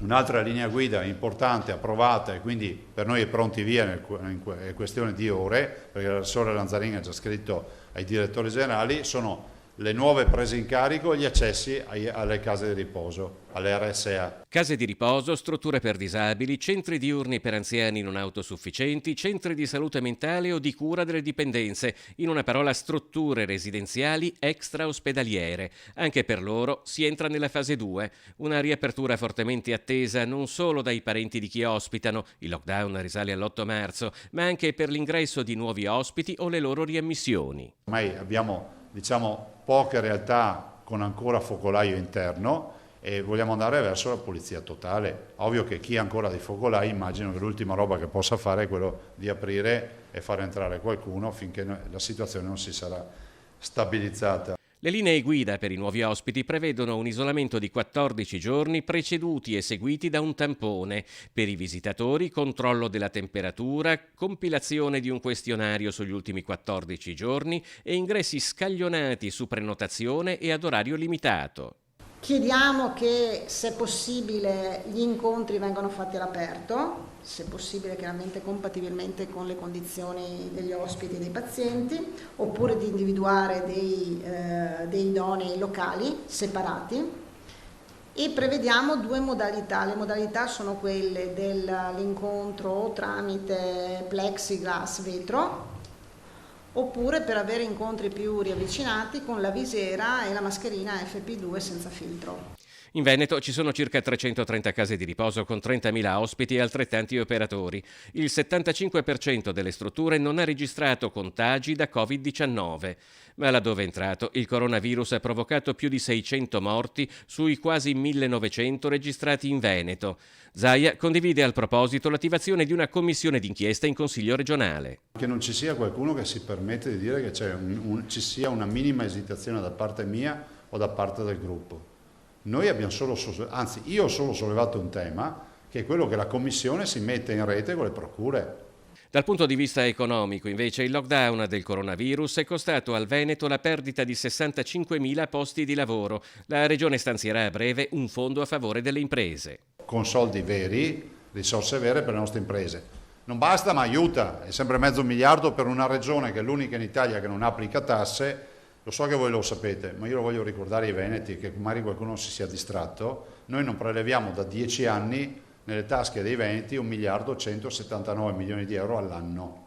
Un'altra linea guida importante, approvata, e quindi per noi è pronti via, è questione di ore, perché l'assessore Lanzarin ha già scritto ai direttori generali, sono le nuove prese in carico e gli accessi alle case di riposo, alle RSA. Case di riposo, strutture per disabili, centri diurni per anziani non autosufficienti, centri di salute mentale o di cura delle dipendenze, in una parola strutture residenziali extraospedaliere. Anche per loro si entra nella fase 2, una riapertura fortemente attesa non solo dai parenti di chi ospitano, il lockdown risale all'8 marzo, ma anche per l'ingresso di nuovi ospiti o le loro riammissioni. Ormai abbiamo poche realtà con ancora focolaio interno e vogliamo andare verso la pulizia totale. Ovvio che chi ha ancora dei focolai, immagino che l'ultima roba che possa fare è quello di aprire e far entrare qualcuno finché la situazione non si sarà stabilizzata. Le linee guida per i nuovi ospiti prevedono un isolamento di 14 giorni preceduti e seguiti da un tampone. Per i visitatori, controllo della temperatura, compilazione di un questionario sugli ultimi 14 giorni e ingressi scaglionati su prenotazione e ad orario limitato. Chiediamo che, se possibile, gli incontri vengano fatti all'aperto, se possibile chiaramente compatibilmente con le condizioni degli ospiti e dei pazienti, oppure di individuare dei idonei locali separati. E prevediamo 2 modalità. Le modalità sono quelle dell'incontro tramite plexiglass vetro, oppure per avere incontri più riavvicinati con la visiera e la mascherina FP2 senza filtro. In Veneto ci sono circa 330 case di riposo con 30.000 ospiti e altrettanti operatori. Il 75% delle strutture non ha registrato contagi da Covid-19, ma laddove è entrato il coronavirus ha provocato più di 600 morti sui quasi 1.900 registrati in Veneto. Zaia condivide al proposito l'attivazione di una commissione d'inchiesta in Consiglio regionale. Che non ci sia qualcuno che si permette di dire che ci sia una minima esitazione da parte mia o da parte del gruppo. Noi abbiamo io ho solo sollevato un tema, che è quello che la Commissione si mette in rete con le procure. Dal punto di vista economico, invece, il lockdown del coronavirus è costato al Veneto la perdita di 65.000 posti di lavoro. La Regione stanzierà a breve un fondo a favore delle imprese. Con soldi veri, risorse vere per le nostre imprese. Non basta, ma aiuta. È sempre mezzo miliardo per una regione che è l'unica in Italia che non applica tasse. Lo so che voi lo sapete, ma io lo voglio ricordare ai veneti, che magari qualcuno si sia distratto. Noi non preleviamo da 10 anni nelle tasche dei veneti 1.179 milioni di euro all'anno.